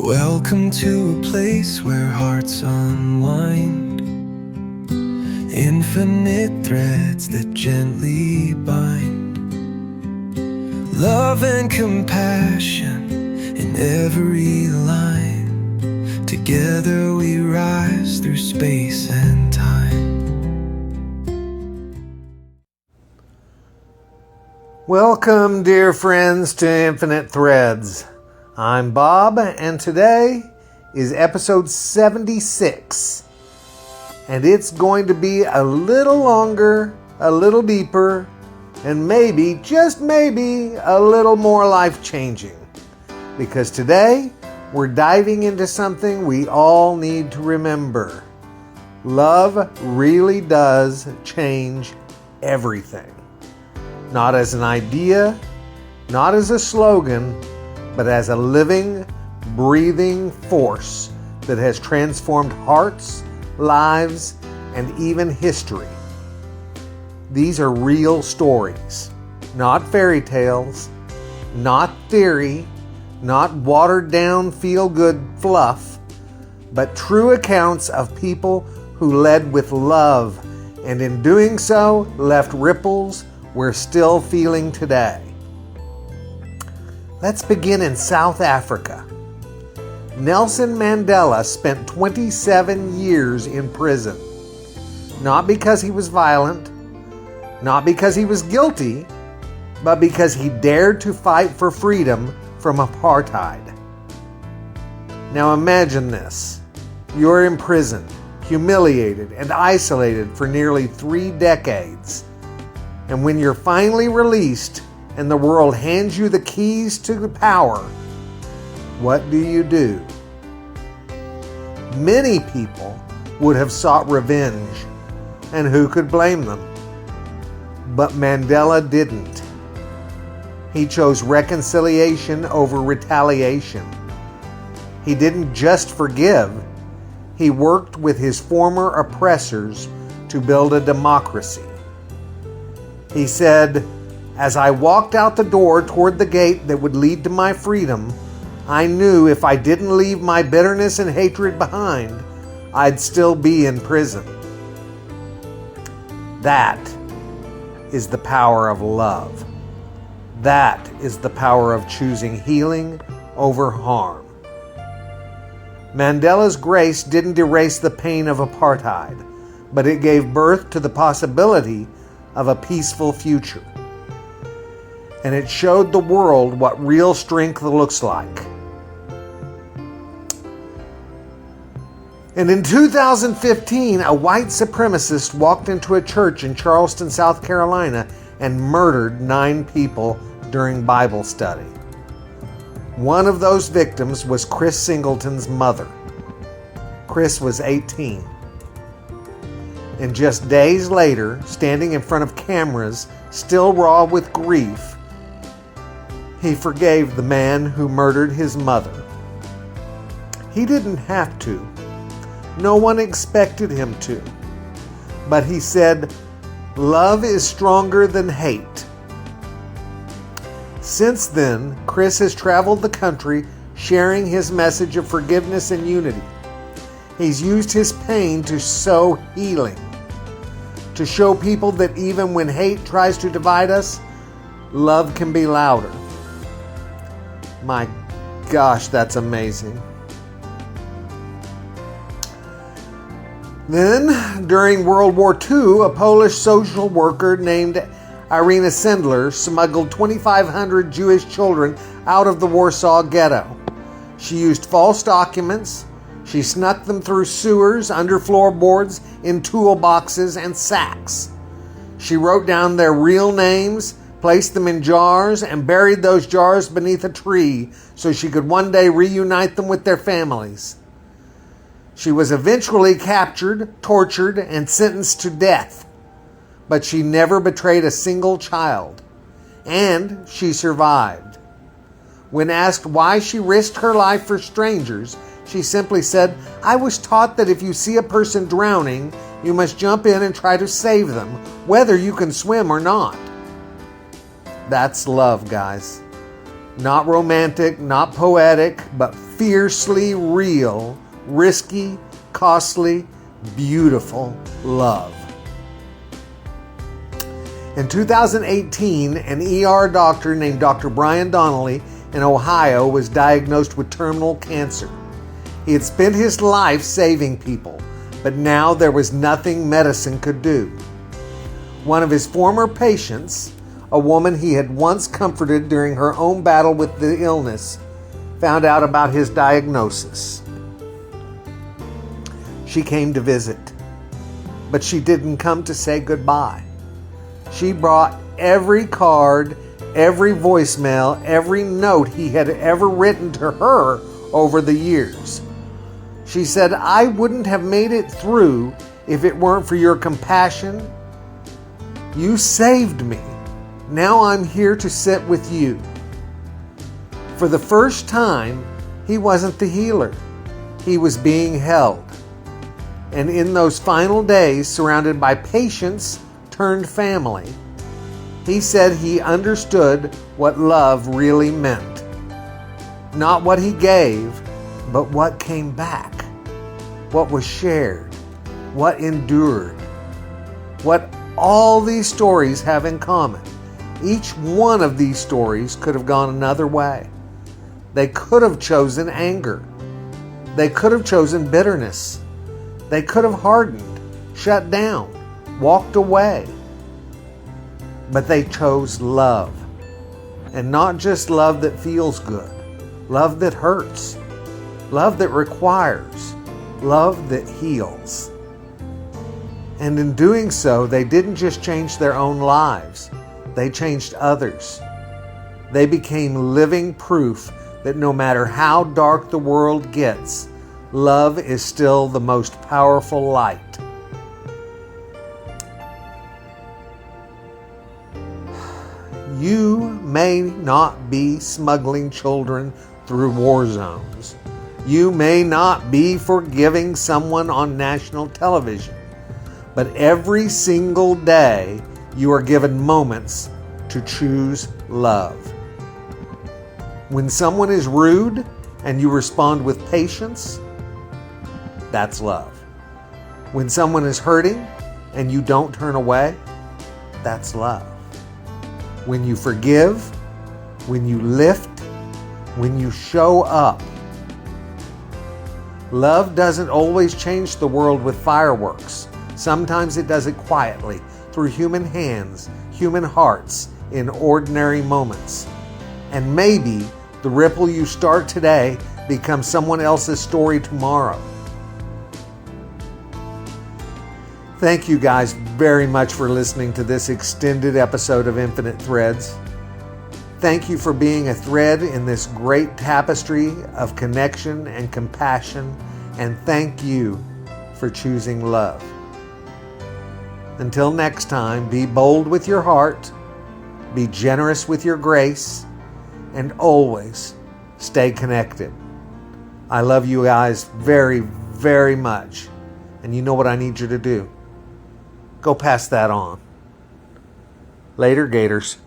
Welcome to a place where hearts unwind, infinite threads that gently bind, love and compassion in every line. Together we rise through space and time. Welcome, dear friends, to Infinite Threads. I'm Bob, and today is episode 76. And it's going to be a little longer, a little deeper, and maybe, just maybe, a little more life-changing. Because today, we're diving into something we all need to remember. Love really does change everything. Not as an idea, not as a slogan, but as a living, breathing force that has transformed hearts, lives, and even history. These are real stories, not fairy tales, not theory, not watered-down feel-good fluff, but true accounts of people who led with love, and in doing so, left ripples we're still feeling today. Let's begin in South Africa. Nelson Mandela spent 27 years in prison. Not because he was violent, not because he was guilty, but because he dared to fight for freedom from apartheid. Now imagine this. You're imprisoned, humiliated, and isolated for nearly 3 decades. And when you're finally released and the world hands you the keys to the power, what do? Many people would have sought revenge, and who could blame them? But Mandela didn't. He chose reconciliation over retaliation. He didn't just forgive, he worked with his former oppressors to build a democracy. He said, "As I walked out the door toward the gate that would lead to my freedom, I knew if I didn't leave my bitterness and hatred behind, I'd still be in prison." That is the power of love. That is the power of choosing healing over harm. Mandela's grace didn't erase the pain of apartheid, but it gave birth to the possibility of a peaceful future. And it showed the world what real strength looks like. And in 2015, a white supremacist walked into a church in Charleston, South Carolina, and murdered 9 people during Bible study. One of those victims was Chris Singleton's mother. Chris was 18. And just days later, standing in front of cameras, still raw with grief, he forgave the man who murdered his mother. He didn't have to. No one expected him to. But he said, "Love is stronger than hate." Since then, Chris has traveled the country sharing his message of forgiveness and unity. He's used his pain to sow healing, to show people that even when hate tries to divide us, love can be louder. My gosh, that's amazing. Then, during World War II, a Polish social worker named Irina Sendler smuggled 2,500 Jewish children out of the Warsaw Ghetto. She used false documents. She snuck them through sewers, under floorboards, in toolboxes, and sacks. She wrote down their real names, placed them in jars, and buried those jars beneath a tree so she could one day reunite them with their families. She was eventually captured, tortured, and sentenced to death. But she never betrayed a single child. And she survived. When asked why she risked her life for strangers, she simply said, "I was taught that if you see a person drowning, you must jump in and try to save them, whether you can swim or not." That's love, guys. Not romantic, not poetic, but fiercely real, risky, costly, beautiful love. In 2018, an ER doctor named Dr. Brian Donnelly in Ohio was diagnosed with terminal cancer. He had spent his life saving people, but now there was nothing medicine could do. One of his former patients, a woman he had once comforted during her own battle with the illness, found out about his diagnosis. She came to visit, but she didn't come to say goodbye. She brought every card, every voicemail, every note he had ever written to her over the years. She said, "I wouldn't have made it through if it weren't for your compassion. You saved me. Now I'm here to sit with you." For the first time, he wasn't the healer. He was being held. And in those final days, surrounded by patients turned family, he said he understood what love really meant. Not what he gave, but what came back, what was shared, what endured. What all these stories have in common. Each one of these stories could have gone another way. They could have chosen anger. They could have chosen bitterness. They could have hardened, shut down, walked away. But they chose love. And not just love that feels good. Love that hurts. Love that requires. Love that heals. And in doing so, they didn't just change their own lives. They changed others. They became living proof that no matter how dark the world gets, love is still the most powerful light. You may not be smuggling children through war zones. You may not be forgiving someone on national television. But every single day, you are given moments to choose love. When someone is rude and you respond with patience, that's love. When someone is hurting and you don't turn away, that's love. When you forgive, when you lift, when you show up. Love doesn't always change the world with fireworks. Sometimes it does it quietly, through human hands, human hearts, in ordinary moments. And maybe the ripple you start today becomes someone else's story tomorrow. Thank you guys very much for listening to this extended episode of Infinite Threads. Thank you for being a thread in this great tapestry of connection and compassion, and thank you for choosing love. Until next time, be bold with your heart, be generous with your grace, and always stay connected. I love you guys very, very much. And you know what I need you to do? Go pass that on. Later, Gators.